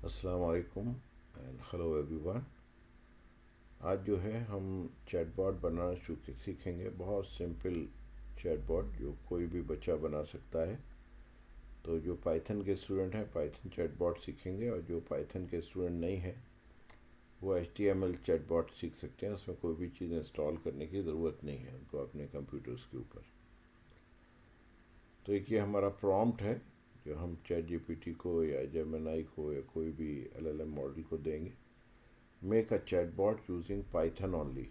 अस्सलाम वालेकुम and hello everyone. आज जो है हम चैटबॉट बनाना सीखेंगे। बहुत सिंपल चैटबॉट जो कोई भी बच्चा बना सकता है। तो जो पाइथन के स्टूडेंट हैं पाइथन चैटबॉट सीखेंगे, और जो पाइथन के स्टूडेंट नहीं हैं वो HTML चैटबॉट सीख सकते हैं। उसमें कोई भी चीज़ इंस्टॉल करने की ज़रूरत नहीं है उनको अपने कंप्यूटर्स के ऊपर। तो एक ये हमारा प्रॉम्प्ट है जो हम चैट जीपीटी को या जेमिनी को या कोई भी LLM मॉडल को देंगे। Make a chatbot using Python only,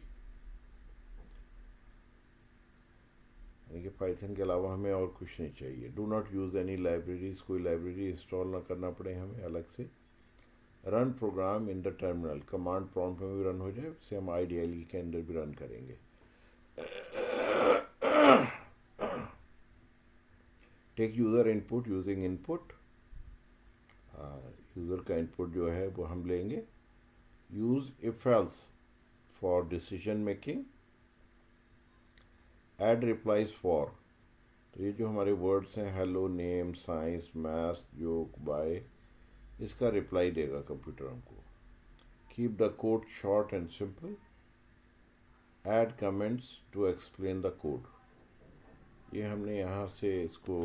यानी कि पाइथन के अलावा हमें और कुछ नहीं चाहिए। Do not use any libraries, कोई लाइब्रेरी इंस्टॉल ना करना पड़े हमें अलग से। Run programme in the terminal, command prompt में भी रन हो जाए, उसे हम IDLE के अंदर भी रन करेंगे। Take user input using input, user का इनपुट जो है वो हम लेंगे। Use if else for decision making, add replies for. तो ये जो हमारे वर्ड्स हैं hello, name, science, maths, joke, bye, इसका रिप्लाई देगा कंप्यूटर हमको। Keep the code short and simple, add comments to explain the code. ये हमने यहाँ से इसको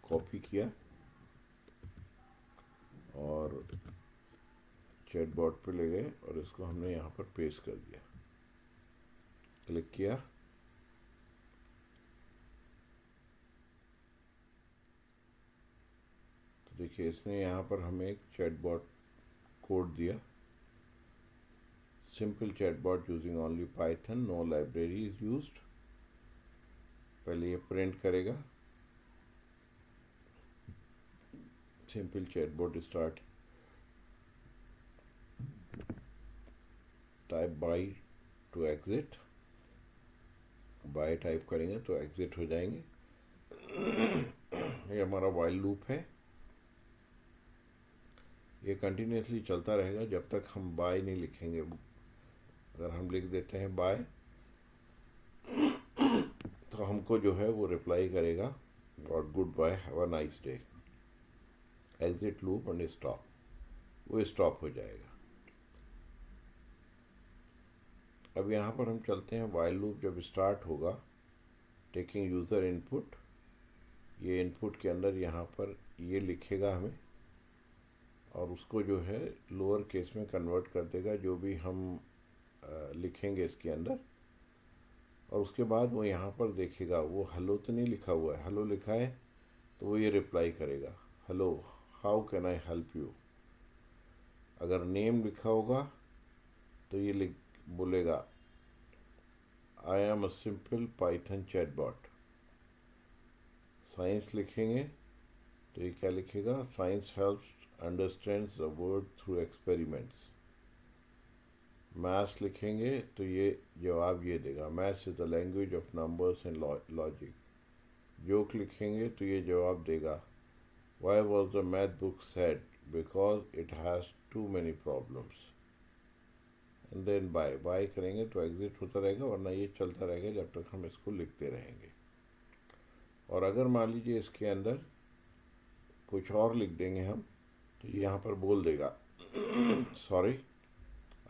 कॉपी किया और चैटबॉट पे ले गए और इसको हमने यहाँ पर पेस्ट कर दिया। क्लिक किया, तो देखिए इसने यहाँ पर हमें एक चैटबॉट कोड दिया। Simple chatbot using only Python, no library is used. पहले ये प्रिंट करेगा simple chatbot start, type bye to exit. Bye type करेंगे तो एग्जिट हो जाएंगे। ये हमारा वाइल लूप है, ये कंटिन्यूसली चलता रहेगा जब तक हम बाय नहीं लिखेंगे। अगर हम लिख देते हैं बाय तो हमको जो है वो रिप्लाई करेगा और good bye, have a nice day. Exit loop and stop, वो स्टॉप हो जाएगा। अब यहाँ पर हम चलते हैं, वाइल लूप जब स्टार्ट होगा, टेकिंग यूज़र इनपुट, ये इनपुट के अंदर यहाँ पर ये लिखेगा हमें और उसको जो है लोअर केस में कन्वर्ट कर देगा जो भी हम लिखेंगे इसके अंदर। और उसके बाद वो यहाँ पर देखेगा, वो हेलो तो नहीं लिखा हुआ है, हेलो लिखा है तो वो ये रिप्लाई करेगा, hello how can I help you. अगर नेम लिखा होगा तो ये लिख बोलेगा I am a simple Python chatbot. Science लिखेंगे तो ये क्या लिखेगा, science helps understands the world through experiments. Maths लिखेंगे तो ये जवाब ये देगा, maths is the language of numbers and logic. Joke लिखेंगे तो ये जवाब देगा, why was the math book sad, because it has too many problems. And then bye, bye करेंगे तो एग्जिट होता रहेगा, वरना ये चलता रहेगा जब तक हम इसको लिखते रहेंगे। और अगर मान लीजिए इसके अंदर कुछ और लिख देंगे हम तो ये यहाँ पर बोल देगा sorry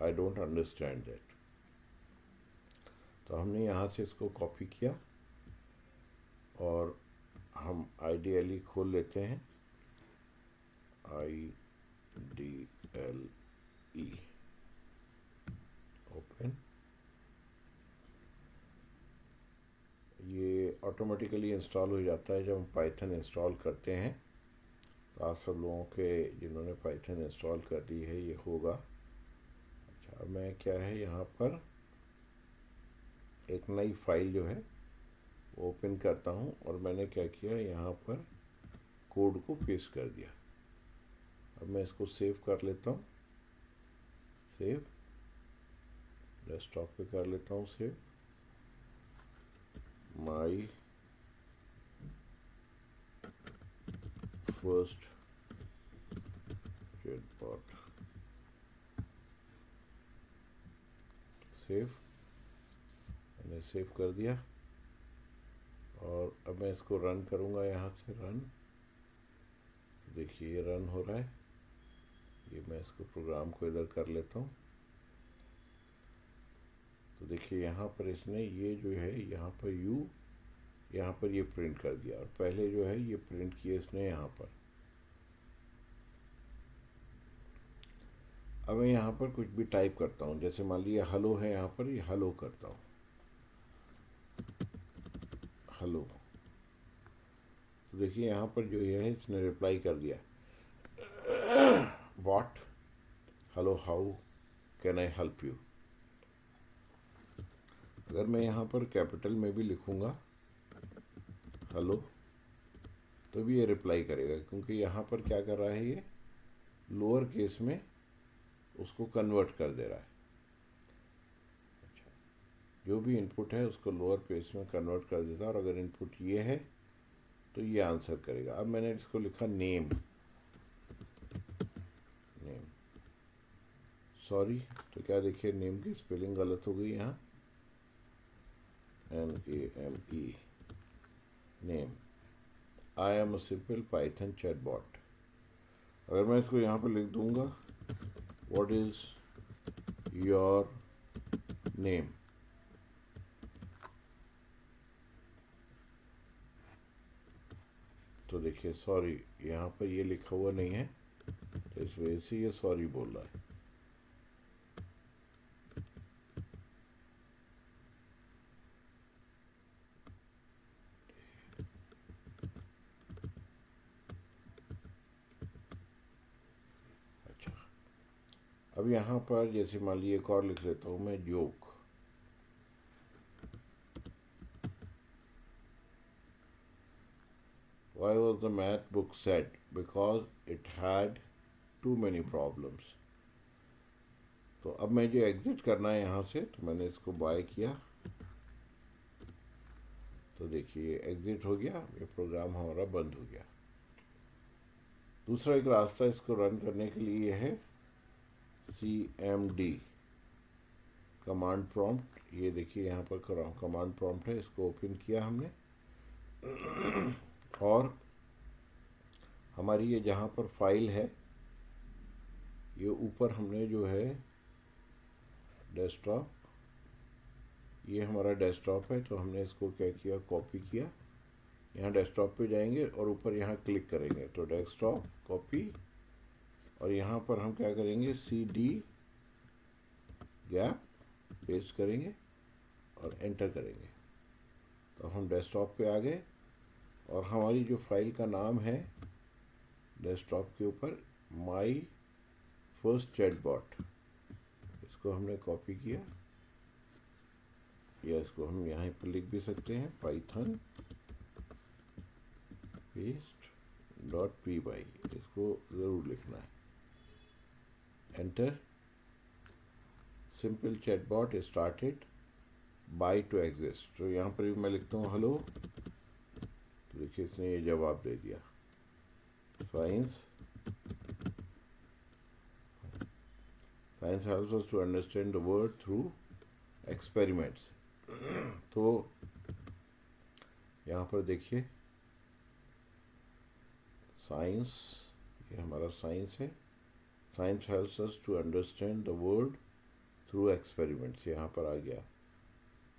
I don't understand that. तो हमने यहाँ से इसको कॉपी किया और हम IDLE खोल लेते हैं, IDLE ओपन। ये ऑटोमेटिकली इंस्टॉल हो जाता है जब हम पाइथन इंस्टॉल करते हैं। तो आप सब लोगों के जिन्होंने पाइथन इंस्टॉल कर ली है ये होगा। अच्छा, अब मैं क्या है यहाँ पर एक नई फाइल जो है ओपन करता हूँ और मैंने क्या किया, यहाँ पर कोड को पेस्ट कर दिया। अब मैं इसको सेव कर लेता हूँ, सेव डेस्कटॉप पे कर लेता हूँ save. My first chatbot, save, मैंने सेव कर दिया। और अब मैं इसको रन करूँगा, यहाँ से रन, देखिए ये रन हो रहा है। ये मैं इसको प्रोग्राम को इधर कर लेता हूँ। तो देखिए यहाँ पर इसने ये जो है यहाँ पर यहाँ पर ये प्रिंट कर दिया, और पहले जो है ये प्रिंट किया इसने यहाँ पर। अब मैं यहाँ पर कुछ भी टाइप करता हूँ, जैसे मान लीजिए हेलो है, यहाँ पर ये हेलो करता हूँ, हेलो। तो देखिए यहाँ पर जो है इसने रिप्लाई कर दिया, what, hello, how can I help you. अगर मैं यहाँ पर कैपिटल में भी लिखूँगा हेलो तो भी ये रिप्लाई करेगा, क्योंकि यहाँ पर क्या कर रहा है, ये लोअर केस में उसको कन्वर्ट कर दे रहा है। अच्छा, जो भी इनपुट है उसको लोअर केस में कन्वर्ट कर देता है, और अगर इनपुट ये है तो ये आंसर करेगा। अब मैंने इसको लिखा नेम, नेम, सॉरी, तो क्या देखिए नेम की स्पेलिंग गलत हो गई यहाँ, NAME, name. I am a simple Python chatbot. अगर मैं इसको यहाँ पर लिख दूंगा व्हाट इज योर नेम, तो देखिए सॉरी यहाँ पर ये लिखा हुआ नहीं है, तो इस वजह से ये सॉरी बोल रहा है। अच्छा, अब यहाँ पर जैसे मान लीजिए एक और लिख लेता हूँ मैं, joke. Why was the math book sad? Because it had too many problems. तो अब मैं जो एग्जिट करना है यहाँ से, तो मैंने इसको बाय किया, तो देखिए एग्जिट हो गया, ये प्रोग्राम हमारा बंद हो गया। दूसरा एक रास्ता इसको रन करने के लिए है CMD, कमांड प्रॉम्प्ट। ये देखिए यहाँ पर कमांड प्रॉम्प्ट है, इसको ओपन किया हमने, और हमारी ये जहाँ पर फाइल है, ये ऊपर हमने जो है डेस्कटॉप, ये हमारा डेस्कटॉप है, तो हमने इसको क्या किया, कॉपी किया। यहाँ डेस्कटॉप पे जाएंगे और ऊपर यहाँ क्लिक करेंगे, तो डेस्कटॉप कॉपी, और यहाँ पर हम क्या करेंगे, CD गैप पेस्ट करेंगे और एंटर करेंगे, तो हम डेस्कटॉप पे आ गए। और हमारी जो फाइल का नाम है डेस्कटॉप के ऊपर, माई फर्स्ट चैटबॉट, इसको हमने कॉपी किया, या इसको हम यहाँ पर लिख भी सकते हैं, पाइथन paste.py, इसको ज़रूर लिखना है, enter. Simple chatbot started by two exist, तो यहाँ पर भी मैं लिखता हूँ हेलो, तो देखिए इसने ये जवाब दे दिया, science helps us to understand the world through experiments. तो यहाँ पर देखिए साइंस, ये हमारा साइंस है, science helps us to understand the world through experiments, यहाँ पर आ गया।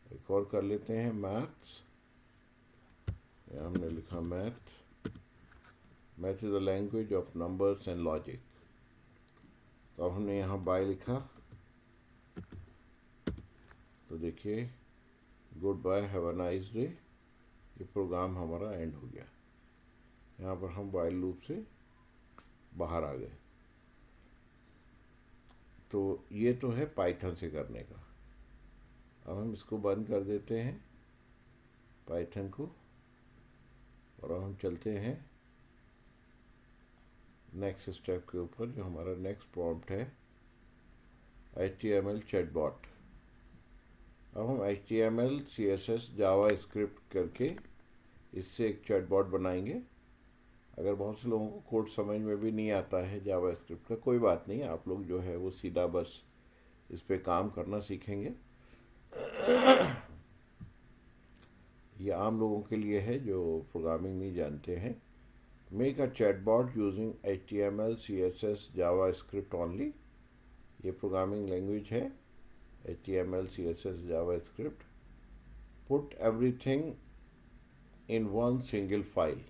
एक और कर लेते हैं, मैथ्स, यहाँ हमने लिखा math is the language of numbers and logic, तो अब हमने यहाँ बाय लिखा, तो देखिए good bye, have a nice day, ये प्रोग्राम हमारा एंड हो गया। यहाँ पर हम वाइल लूप से बाहर आ गए। तो ये तो है पाइथन से करने का। अब हम इसको बंद कर देते हैं पाइथन को, और अब हम चलते हैं नेक्स्ट स्टेप के ऊपर, जो हमारा नेक्स्ट प्रॉम्प्ट है HTML चैटबॉट। अब हम HTML CSS जावा स्क्रिप्ट करके इससे एक चैटबॉट बनाएंगे। अगर बहुत से लोगों को कोड समझ में भी नहीं आता है जावा स्क्रिप्ट का, कोई बात नहीं, आप लोग जो है वो सीधा बस इस पे काम करना सीखेंगे। ये आम लोगों के लिए है जो प्रोग्रामिंग नहीं जानते हैं, make a chatbot using HTML CSS JavaScript only. ये प्रोग्रामिंग लैंग्वेज है, HTML CSS JavaScript। Put everything in one single file.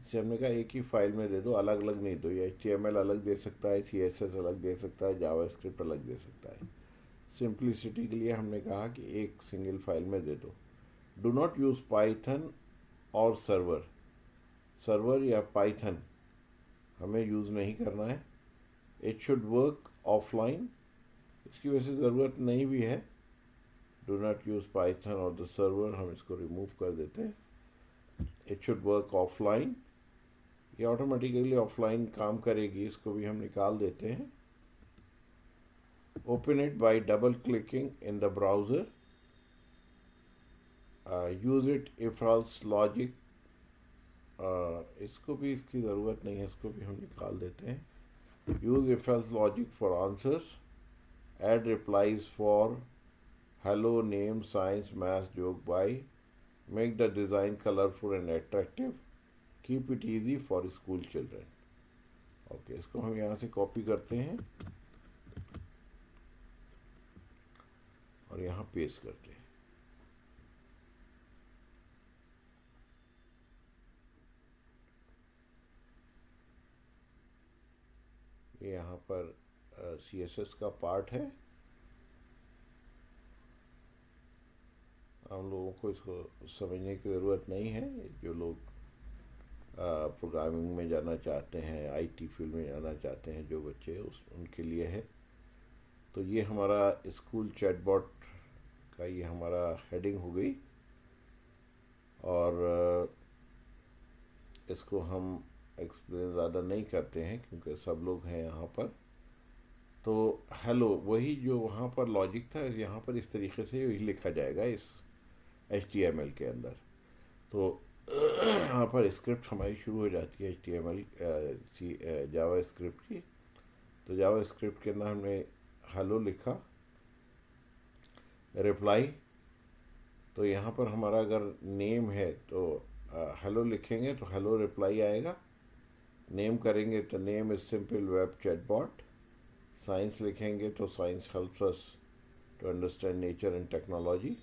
इससे हमने कहा एक ही फाइल में दे दो, अलग अलग नहीं दो। ये HTML अलग दे सकता है, CSS अलग दे सकता है, JavaScript अलग दे सकता है। सिंप्लिसिटी के लिए हमने कहा कि एक सिंगल फाइल में दे दो। डू नॉट यूज़ पाइथन और सर्वर या पाइथन हमें यूज़ नहीं करना है। इट शुड वर्क ऑफलाइन, इसकी वैसे ज़रूरत नहीं भी है। डू नॉट यूज़ पाइथन और द सर्वर, हम इसको रिमूव कर देते हैं। इट शुड वर्क ऑफलाइन, ये ऑटोमेटिकली ऑफलाइन काम करेगी, इसको भी हम निकाल देते हैं। Open it by double clicking in the browser. Use it if else logic, इसको भी इसकी ज़रूरत नहीं है, इसको भी हम निकाल देते हैं। Use if else logic for answers. Add replies for hello, name, science, maths, joke, bye. Make the design colourful and attractive. Keep it easy for school children. Okay, इसको हम यहाँ से कॉपी करते हैं और यहाँ पेस्ट करते हैं। ये यहाँ पर CSS का पार्ट है। हम लोगों को इसको समझने की ज़रूरत नहीं है। जो लोग प्रोग्रामिंग में जाना चाहते हैं, IT फील्ड में जाना चाहते हैं जो बच्चे, उनके लिए है। तो ये हमारा स्कूल चैटबॉट का ये हमारा हेडिंग हो गई। और इसको हम एक्सप्लेन ज़्यादा नहीं करते हैं क्योंकि सब लोग हैं यहाँ पर। तो हेलो, वही जो वहाँ पर लॉजिक था, यहाँ पर इस तरीके से वही लिखा जाएगा इस HTML के अंदर। तो यहाँ पर स्क्रिप्ट हमारी शुरू हो जाती है HTML जावा स्क्रिप्ट की। तो जावा स्क्रिप्ट के अंदर हमने हेलो लिखा। रिप्लाई, तो यहाँ पर हमारा अगर नेम है तो हेलो लिखेंगे तो हेलो रिप्लाई आएगा। नेम करेंगे तो name is simple web chatbot. Science लिखेंगे तो science helps us to understand nature and technology.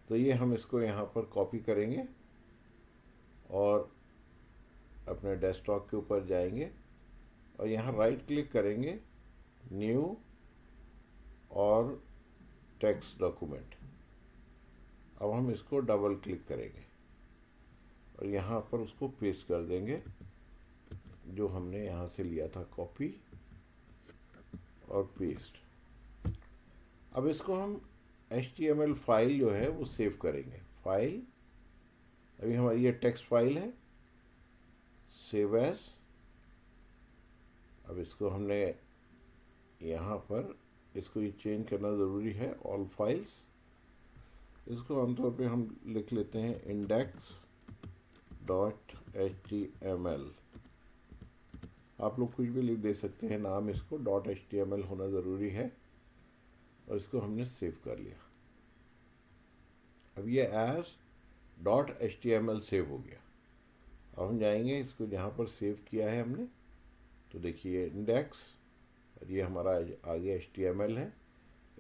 तो ये हम इसको यहाँ पर कॉपी करेंगे और अपने डेस्कटॉप के ऊपर जाएंगे और यहाँ राइट क्लिक करेंगे, न्यू और टेक्स्ट डॉक्यूमेंट। अब हम इसको डबल क्लिक करेंगे और यहाँ पर उसको पेस्ट कर देंगे जो हमने यहाँ से लिया था, कॉपी और पेस्ट। अब इसको हम HTML फाइल जो है वो सेव करेंगे। फाइल, अभी हमारी ये टेक्स्ट फाइल है, सेव एज। अब इसको हमने यहाँ पर इसको ये चेंज करना ज़रूरी है, ऑल फाइल्स। इसको आमतौर पे हम लिख लेते हैं index.html। आप लोग कुछ भी लिख दे सकते हैं नाम, इसको .html होना ज़रूरी है। और इसको हमने सेव कर लिया। अब ये एज .html सेव हो गया। अब हम जाएंगे इसको जहाँ पर सेव किया है हमने, तो देखिए इंडेक्स, और ये हमारा आगे HTML है।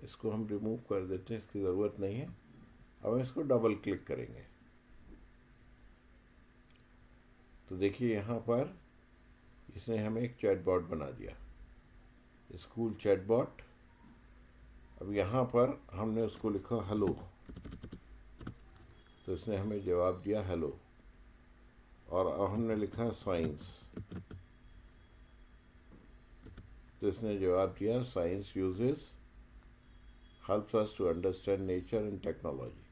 इसको हम रिमूव कर देते हैं, इसकी ज़रूरत नहीं है। अब हम इसको डबल क्लिक करेंगे तो देखिए यहाँ पर इसने हमें एक चैटबॉट बना दिया, स्कूल चैटबॉट। अब यहाँ पर हमने उसको लिखा हेलो, तो इसने हमें जवाब दिया हेलो। और अब हमने लिखा साइंस, तो इसने जवाब दिया science uses helps us to understand nature and technology.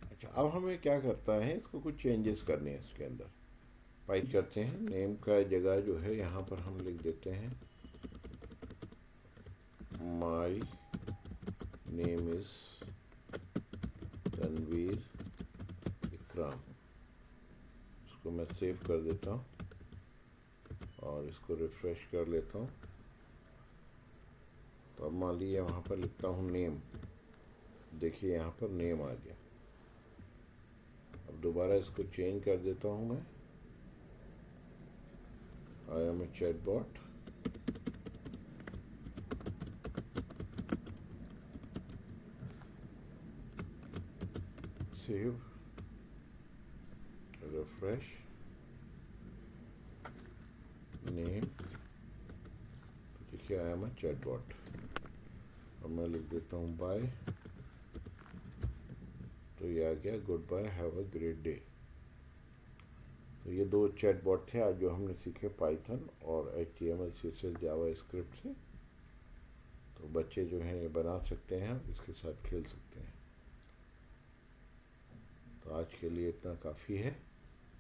अच्छा, अब हमें क्या करता है, इसको कुछ चेंजेस करने हैं इसके अंदर। फाइल करते हैं, नेम का जगह जो है यहाँ पर हम लिख देते हैं my name is Ranveer Vikram. इसको मैं सेव कर देता हूँ और इसको रिफ्रेश कर लेता हूँ। तो अब मान लीजिए वहाँ पर लिखता हूँ नेम, देखिए यहाँ पर नेम आ गया। अब दोबारा इसको चेंज कर देता हूँ मैं, am a chatbot. Save, refresh, name, देखिए आई एम अ चैटबॉट। और मैं लिख देता हूँ बाय, तो ये आ गया good bye, have a great day. तो ये दो चैटबॉट थे आज जो हमने सीखे पाइथन और HTML CSS जावा स्क्रिप्ट से। तो बच्चे जो हैं ये बना सकते हैं, इसके साथ खेल सकते हैं। तो आज के लिए इतना काफ़ी है।